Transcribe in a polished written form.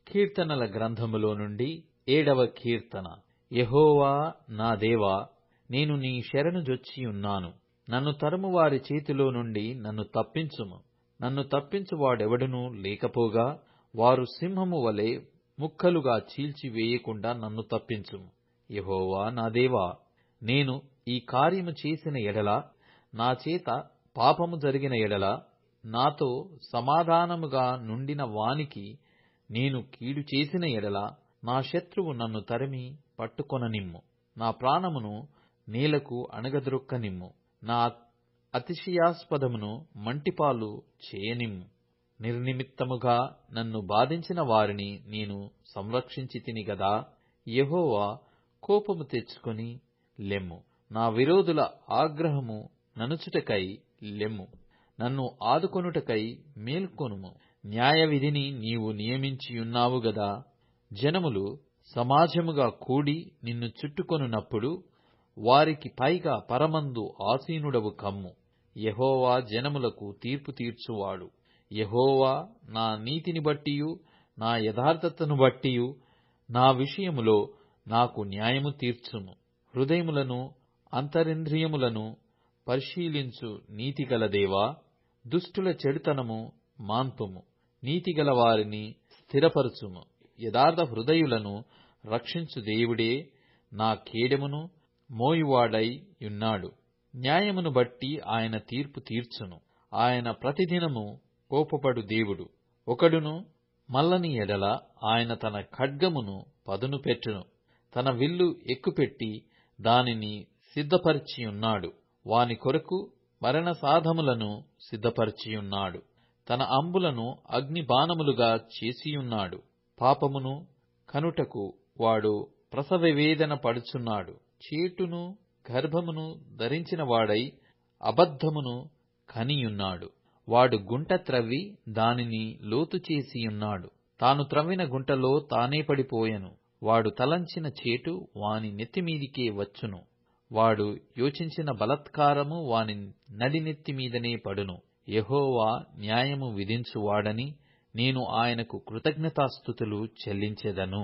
కీర్తనల గ్రంథములో నుండి 7వ కీర్తన. యెహోవా నా దేవా, నేను నీ శరణుజొచ్చియున్నాను. నన్ను తరుమువారి చేతిలో నుండి నన్ను తప్పించుము. నన్ను తప్పించువాడెవడునూ లేకపోగా, వారు సింహము వలె ముక్కలుగా చీల్చివేయకుండా నన్ను తప్పించుము. యెహోవా నా దేవా, నేను ఈ కార్యము చేసిన ఎడల, నా చేత పాపము జరిగిన ఎడల, నాతో సమాధానముగా నుండిన వానికి నేను కీడు చేసిన ఎడల, నా శత్రువు నన్ను తరిమి పట్టుకొననిమ్ము. నా ప్రాణమును నేలకు అణగద్రొక్కనిమ్ము. నా అతిశయాస్పదమును మంటిపాలు చేయనిమ్ము. నిర్నిమిత్తముగా నన్ను బాధించిన వారిని నేను సంరక్షించితిని గదా. యెహోవా, కోపము తెచ్చుకొని లెమ్ము. నా విరోధుల ఆగ్రహము ననుచుటకై లెమ్ము. నన్ను ఆదుకొనుటకై మేల్కొనుము. న్యాయవిధిని నీవు నియమించియున్నావు గదా. జనములు సమాజముగా కూడి నిన్ను చుట్టుకొనున్నప్పుడు, వారికి పైగా పరమందు ఆసీనుడవు కమ్ము. యెహోవా జనములకు తీర్పు తీర్చువాడు. యెహోవా నా నీతిని బట్టియు నా యథార్థతను బట్టియు నా విషయములో నాకు న్యాయము తీర్చుము. హృదయములను అంతరింద్రియములను పరిశీలించు నీతిగల దేవా, దుష్టుల చెడుతనము మాన్పుము. నీతిగల వారిని స్థిరపరచుము. యథార్థ హృదయులను రక్షించు దేవుడే నా కేడెమును మోయువాడై యున్నాడు. న్యాయమును బట్టి ఆయన తీర్పు తీర్చును. ఆయన ప్రతిదినము కోపపడు దేవుడు. ఒకడును మల్లని ఎడల ఆయన తన ఖడ్గమును పదును పెట్టును. తన విల్లు ఎక్కుపెట్టి దానిని సిద్ధపరచియున్నాడు. వాని కొరకు మరణ సాధములను సిద్ధపరచియున్నాడు. తన అంబులను అగ్ని బాణములుగా చేసియున్నాడు. పాపమును కనుటకు వాడు ప్రసవవేదన పడుచున్నాడు. చేటును గర్భమును ధరించిన వాడై అబద్ధమును కనియున్నాడు. వాడు గుంట త్రవ్వి దానిని లోతు చేసియున్నాడు. తాను త్రవ్విన గుంటలో తానే పడిపోయెను. వాడు తలంచిన చేటు వాని నెత్తిమీదికే వచ్చును. వాడు యోచించిన బలాత్కారము వాని నడినెత్తి మీదనే పడును. యెహోవా న్యాయము విధించువాడని నేను ఆయనకు కృతజ్ఞతాస్తుతులు చెల్లించెదను.